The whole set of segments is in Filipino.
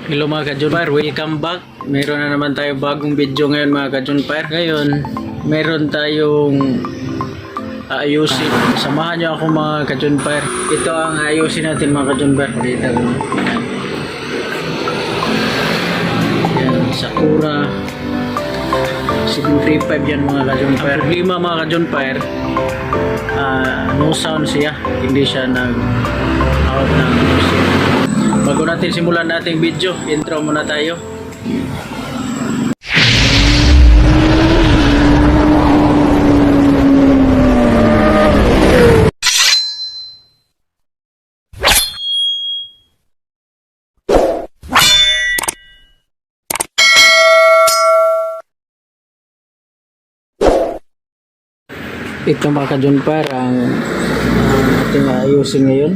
Hello mga ka-Junfire, welcome back. Meron na naman tayo bagong video ngayon mga ka-Junfire. Ngayon, meron tayong aayusin. Samahan nyo ako mga ka-Junfire. Ito ang aayusin natin mga ka-Junfire. Dito. Yan, Sakura 735 yan mga ka-Junfire. Ang problema mga ka-Junfire, no sound siya. Hindi siya nag-out ng music. Bago natin simulan nating video, intro muna tayo. Ito mga ka-Junfire ang ating ayusin ngayon.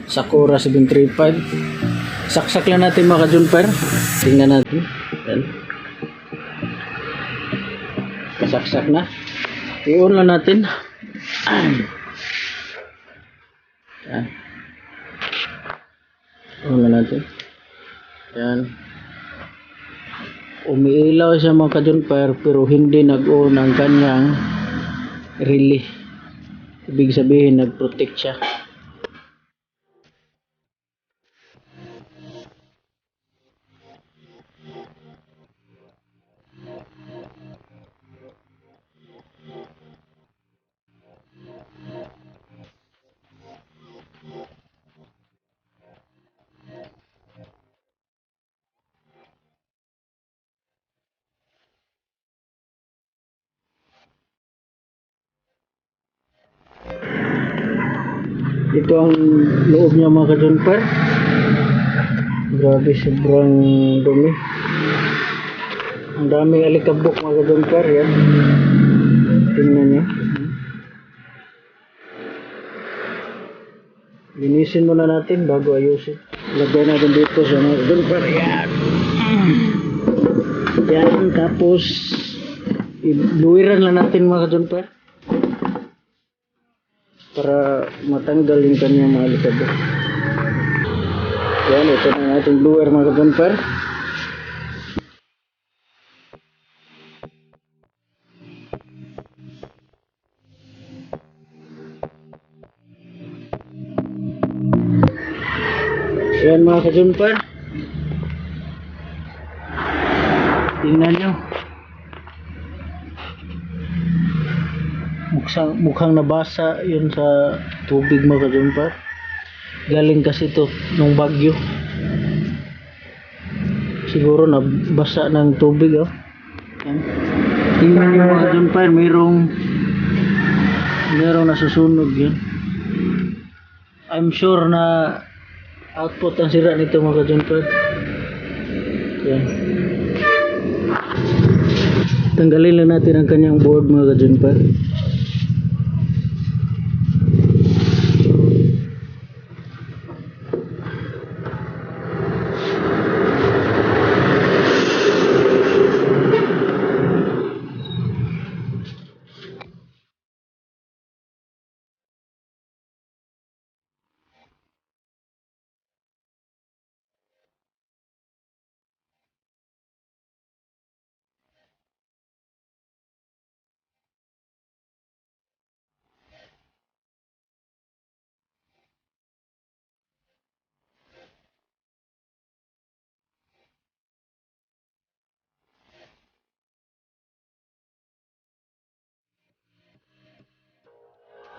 Sakura 735. Saksak lang natin mga ka-Junfire. Tingnan natin. Yan. Kasaksak na. I-on lang natin. Yan. On lang natin. Yan. Umiilaw siya mga ka-Junfire pero hindi nag-on ang kanyang relay. Ibig sabihin nag-protect siya. Ito ang loob niya mga ka-Junfire. Grabe, sobrang dumi. Ang daming alikabok mga ka-Junfire. Yan. Tingnan niyo. Linisin muna natin bago ayusin. Lagay natin dito sa mga ka-Junfire. Yan. Yan. Tapos iluwiran lang natin mga ka-Junfire para matanggal yung kanyang mga alikabok. Yan, ito na ating blower mga ka-Junfire. Yan mga ka-Junfire. Tingnan nyo. Mukhang nabasa yun sa tubig mga ka-Junfire. Galing kasi ito nung bagyo. Siguro nabasa ng tubig. Oh. Yan. Tingnan nyo mga ka-Junfire, merong nasusunog yun. I'm sure na output ang sira nito mga ka-Junfire. Yan. Tanggalin lang natin ang kanyang board mga ka-Junfire.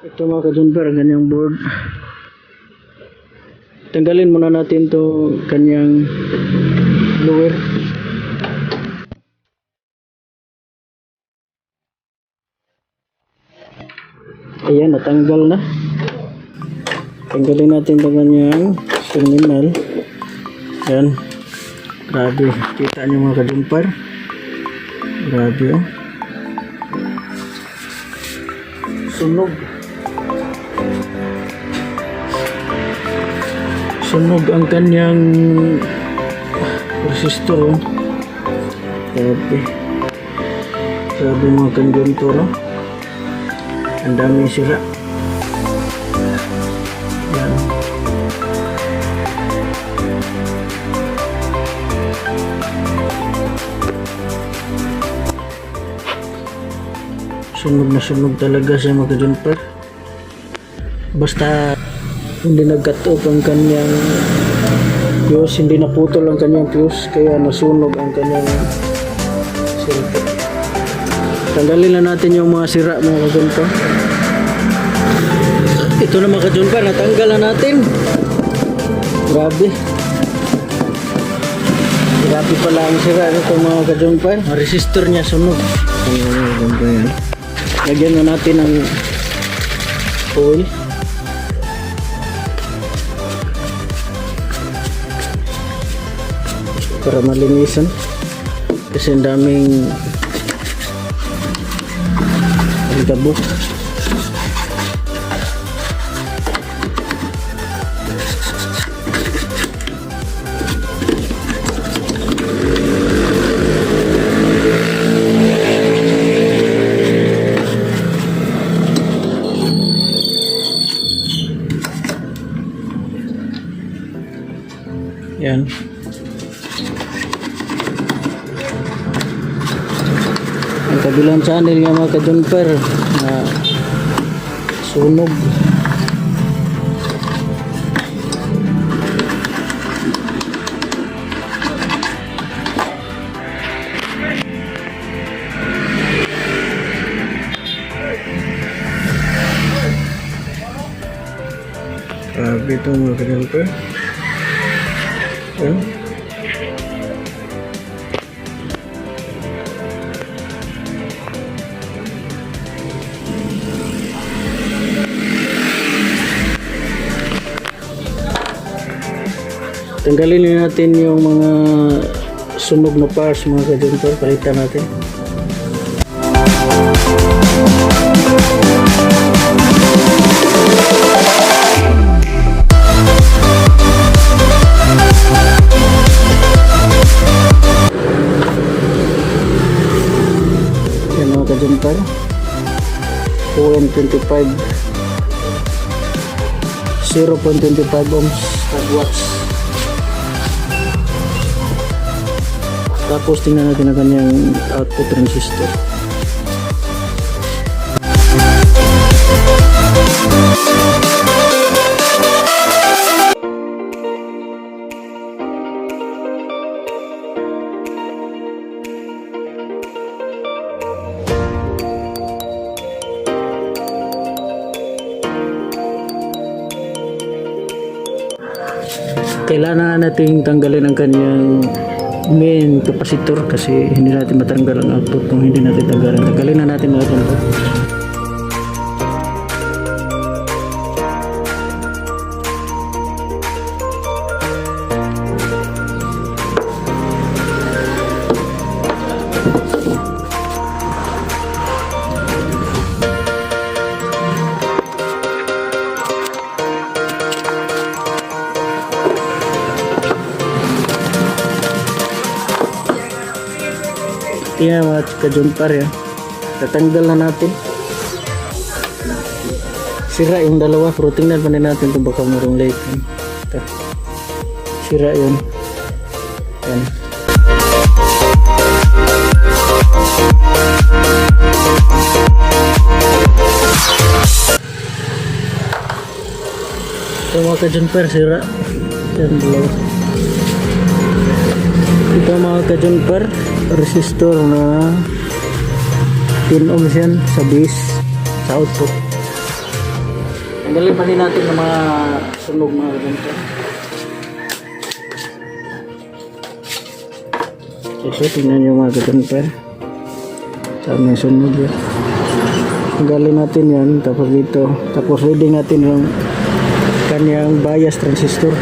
Ito mga ka-Junfire, ang kanyang board. Tanggalin muna natin to kanyang blower. Ayan, natanggal na. Tanggalin natin to kanyang terminal. Ayan. Grabe, kita nyo mga ka-Junfire. Grabe oh. Sunog. Sunog ang kanyang resistor. Grabe. Grabe mga ka-Junfire, no? Ang daming sira. Yan. Sunog na sunog talaga siya mga ka-Junper. Basta hindi nag-cut off ang kanyang fuse, hindi naputol ang kanyang fuse, kaya nasunog ang kanyang cellphone. Tanggalin na natin yung mga sira mga ka-Junper. Ito na mga ka-Junper, natanggal na natin. Grabe. Grabe pala ang sira nito mga ka-Junper. Ang resistor niya sunog. Yan. Lagyan na natin ng oil. Para malinisan. Kasi ang daming gabok. Yan. Ang kabilang channel nga mga ka-Junper na sunog. Grabe ito mga ka-Junper. Yan. Tanggalin natin yung mga sunog na parts mga ka-Junper, palitan natin. Yan mga ka-Junper, OM25 0.25 ohms watts. Tapos tingnan natin ang kanyang output transistor. Kailangan natin tanggalin ang kanyang main capacitor kasi hindi natin matanggal ang output kung hindi natin tanggalin. Tanggalin na natin mga ito. Yan mga ka-Junper yan. Tatanggal na natin. Sira yung dalawa. Pero tingnan pa natin kung baka mayroong leak. Sira yun. Yan. Ito mga ka-Junper, sira. Yan dalawa. Ito mga ka-Junper, resistor na 10 ohms yan sa base, sa output. Tanggalin pa din natin ng mga sunog mga ka-Junper. Ito, tingnan nyo mga ka-Junper. Saan yung sunog yan. Tanggalin natin yan, tapos dito. Tapos reading natin yung kanyang bias transistor.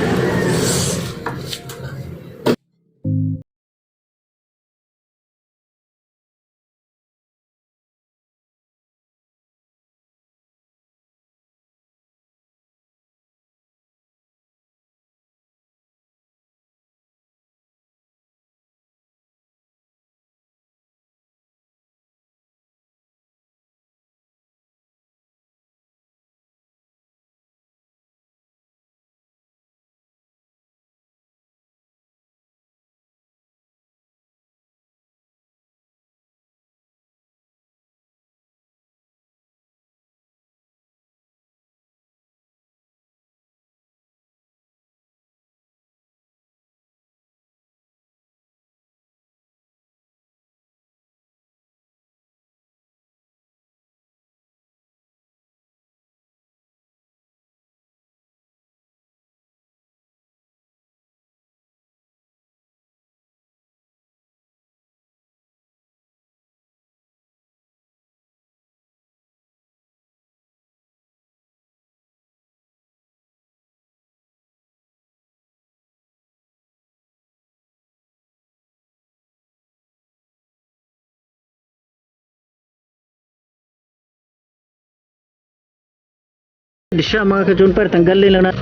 Di siya mga ka-junper, tanggalin lang na.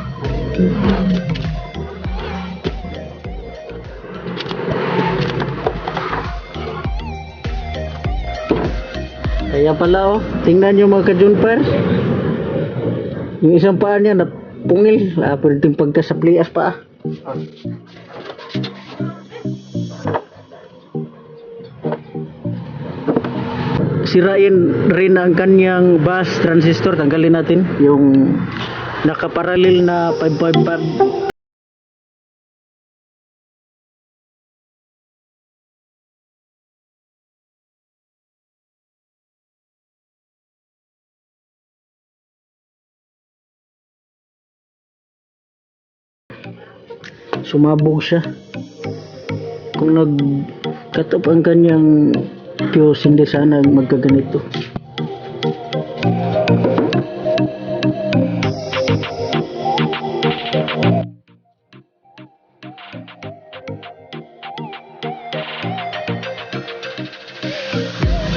Kaya pala oh, tingnan nyo mga ka-junper. Yung isang paa niya na pungil, pwedeng pagkasaplias pa. Sirain rin ang kanyang bus transistor, tanggalin natin yung nakaparalel na 555. Sumabog siya. Kung nag-cut ang kanyang fuse, hindi sana magkaganito.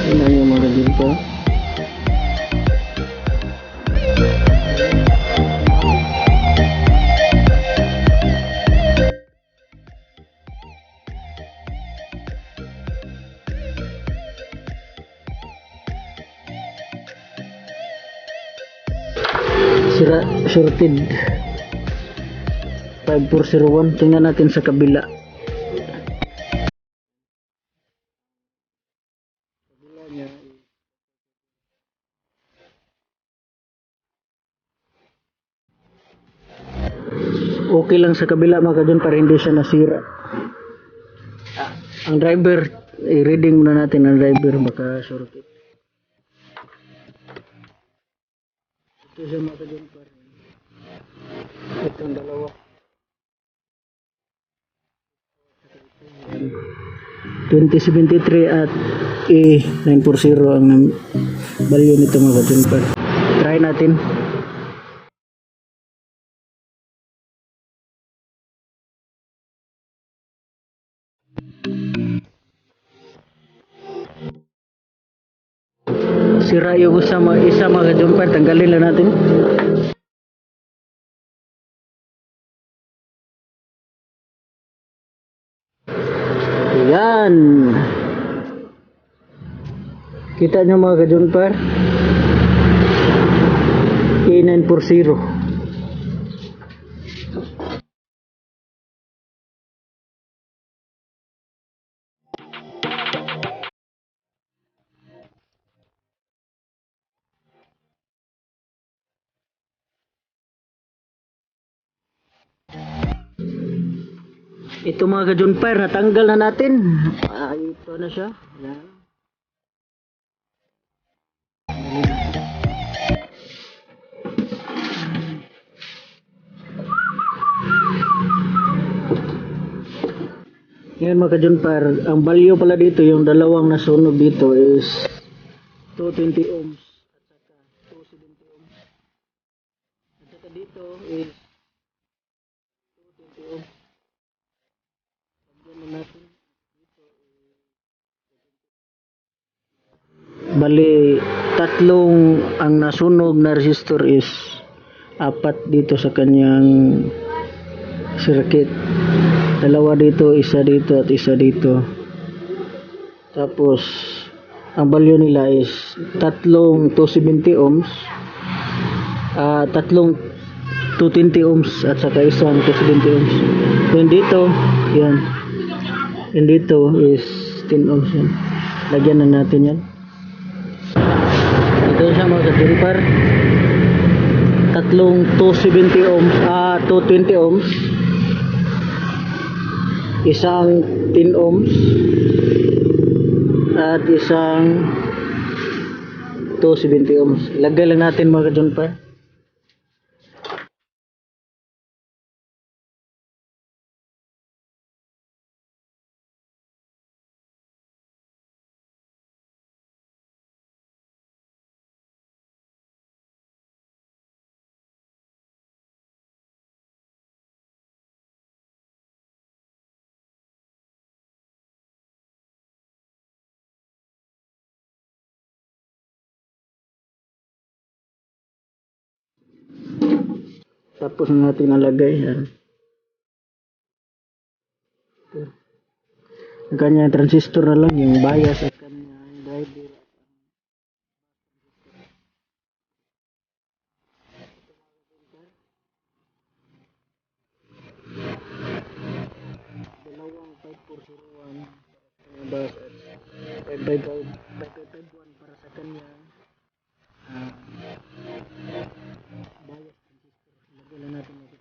Tingnan yung mga dito. Sira, shorted 5401. Tingnan natin sa kabila. Okay lang sa kabila mga kadyon para hindi siya nasira. Ang driver, i-reading muna natin ang driver, baka shorted. Ito siya mga kadyon para. Itong dalawa. 2073 at A940 ang value nito mga kadyon para. Try natin. Sira yung isa mga ka-jumper, tanggalin lang natin. Ayan, kita nyo mga ka-jumper, A940. Ito mga ka-junper, natanggal na natin. Ito na siya. Ayan. Ngayon mga ka-junper, ang value pala dito, yung dalawang nasunog dito is 220 ohms at saka 270 ohms. At saka dito is 220 ohms. Natin. Bali, tatlong ang nasunog na resistor is apat dito sa kanyang circuit. Dalawa dito, isa dito at isa dito. Tapos, ang value nila is tatlong 270 ohms, tatlong 220 ohms at saka isang 270 ohms. Then dito, yan. And dito is 10 ohms yan. Lagyan na natin yan. Ito siya mga ka-jumper. Tatlong 270 ohms, 220 ohms. Isang 10 ohms. At isang 270 ohms. Lagay lang natin mga ka-jumper. Tapos na natin nalagay. Yan. Ang kanya transistor na lang, yung bias at kanya driver. Dalawang 5401 55551 para sa kanya bias transistor. Lagyan na natin ito.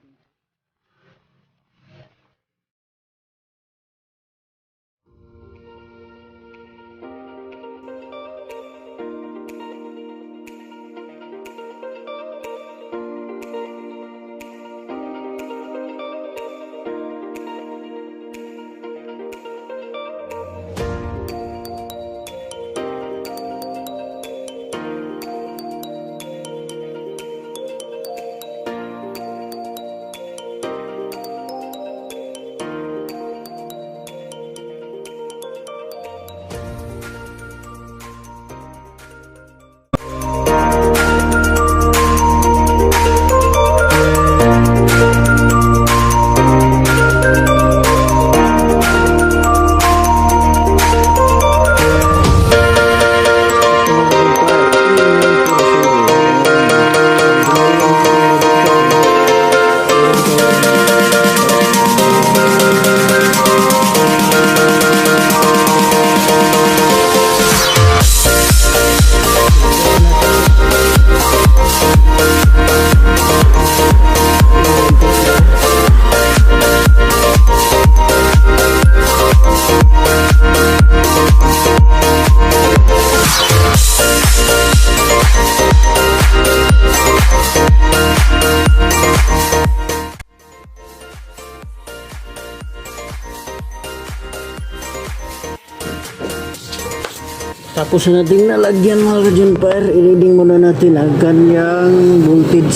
Tapos na natin nalagyan mga ka-Junfire, i-reading muna natin ang kanyang voltage.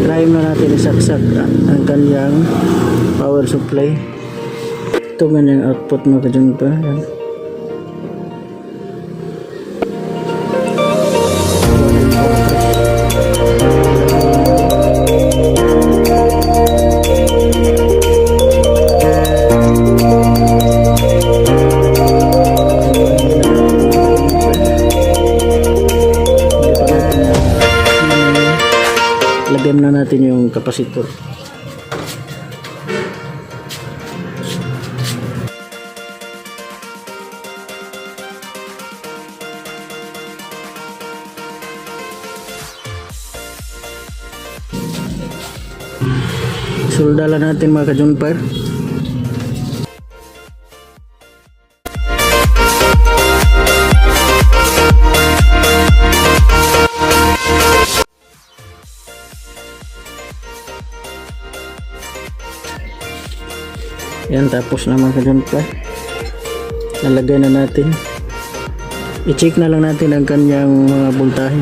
Try na natin isaksak ang kanyang power supply. Ito kanyang output mga ka-Junfire. Yan. Lagyan na natin yung kapasitor. Soldalan natin mga ka-Junfire. Yan, tapos na mga ka-Junfire. Nalagay na natin. I-check na lang natin ang kanyang mga voltahe.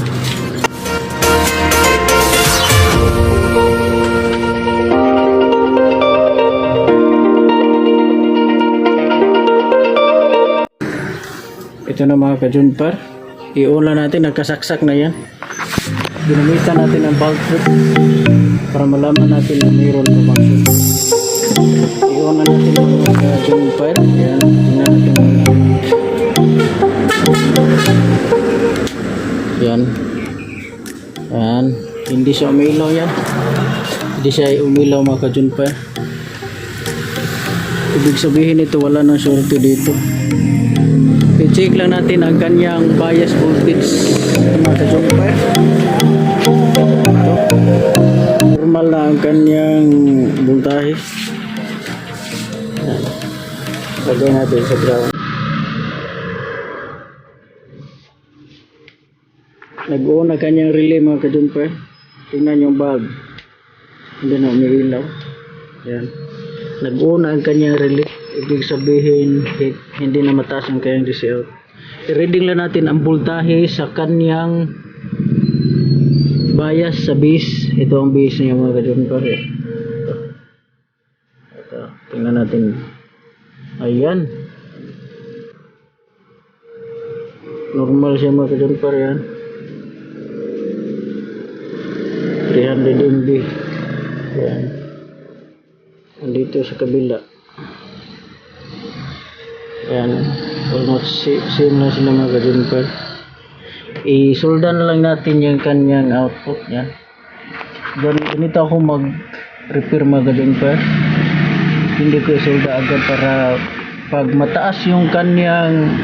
Ito na mga ka-Junfire. I-on na natin, nagkasaksak na yan. Ginamitan natin ang voltmeter para malaman natin na mayroon na function. I-on na natin mga ka-Junfire. Yan, tingnan natin. Yan. Yan. Hindi siya umilaw yan. Hindi siya umilaw mga ka-Junfire. Ibig sabihin ito, wala nang shorty dito. I-check lang natin ang kanyang bias voltage mga ka-Junfire. Normal na ang kanyang voltahe. Lagay natin sa ground. Nag-on na kanyang relay mga ka-Junfire. Tingnan yung bulb. Hindi na umiilaw. Yan. Nag-on na ang kanyang relay. Ibig sabihin hindi na mataas ang kanyang DC out. I-reading lang natin ang voltahe sa kanyang bias sa base. Ito ang base niya mga ka-Junfire. Ito. Tingnan natin. Ayan. Normal siya mga ka-Junfire yan. 300 MB. Yan. Andito sa kabila. Yan. Almost same lang sila mga ka-Junpire. I-solda na lang natin yung kanyang output. Yan. Ganito ako mag-repair mga ka-Junpire. Hindi ko isolda agad para pag mataas yung kanyang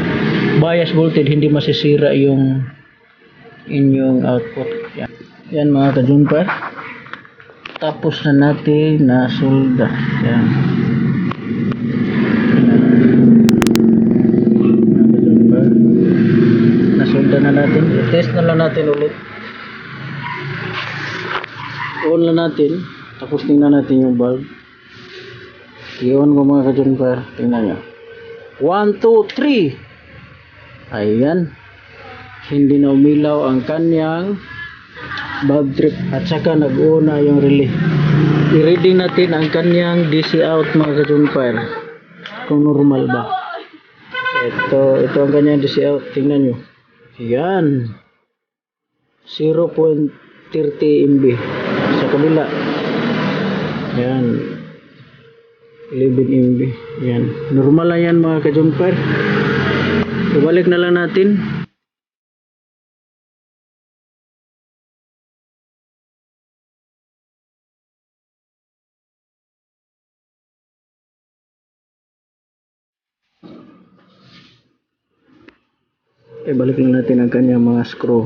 bias voltage, hindi masisira yung inyong output. Yan, yan mga ka-Junpire. Tapos na natin na solda. Yan. Nasolda na natin. I-test na lang natin ulit. On lang natin. Tapos tingnan natin yung bulb. Iyon ko mga ka-Junpire. Tingnan nyo. 1, 2, 3. Ayan. Hindi na umilaw ang kanyang bulb trip. At saka nag-una yung relay. I-reading natin ang kanyang DC out mga ka-Junpire. Kung normal ba. Ito ang kanyang DC out. Tingnan nyo. Ayan. 0.30 MB. Sa kabila. Ayan. 11 MB. Yan. Normal lang yan mga ka-Junpire. Ibalik na lang natin. Ibalik lang natin ang kanyang mga screw.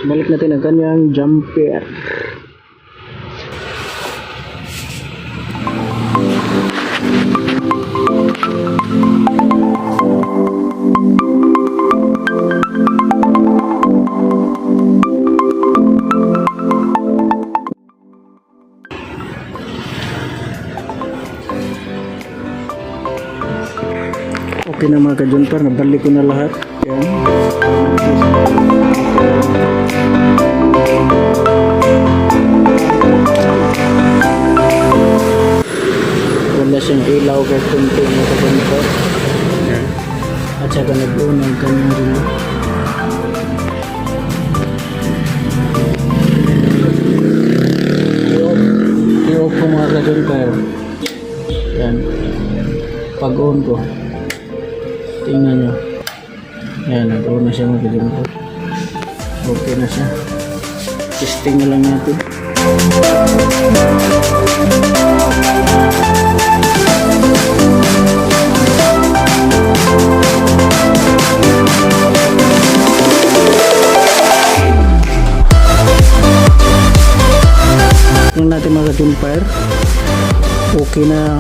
Balik natin ang kanyang jumper. Okay na mga ka-Junpire, nabalik ko na lahat. Yan. Wala siyang ilaw kahit kunti mga ka-Junpire. At saka nag-unang kanyang rin. I-off ko mga ka-Junpire. Yan. Pag-on ko. Tingnan nyo. Yan, nag-on na siya mga ka-Junpire. Okay na siya. Testing na lang natin. Tingnan natin mga ka-Junpire. Okay na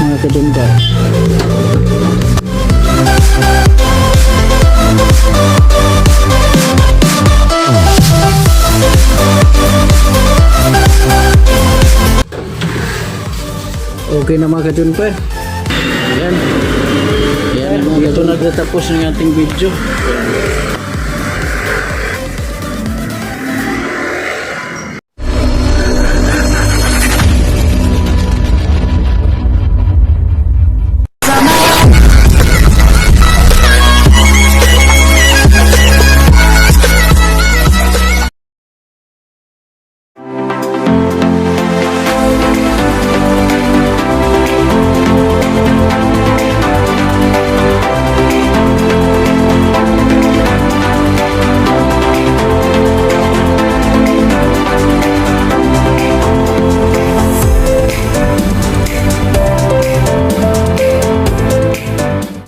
mga ka-Junpire. Okay na mga ka-Junpire. Ayan. Ayan. Ito na natapos ng ating video.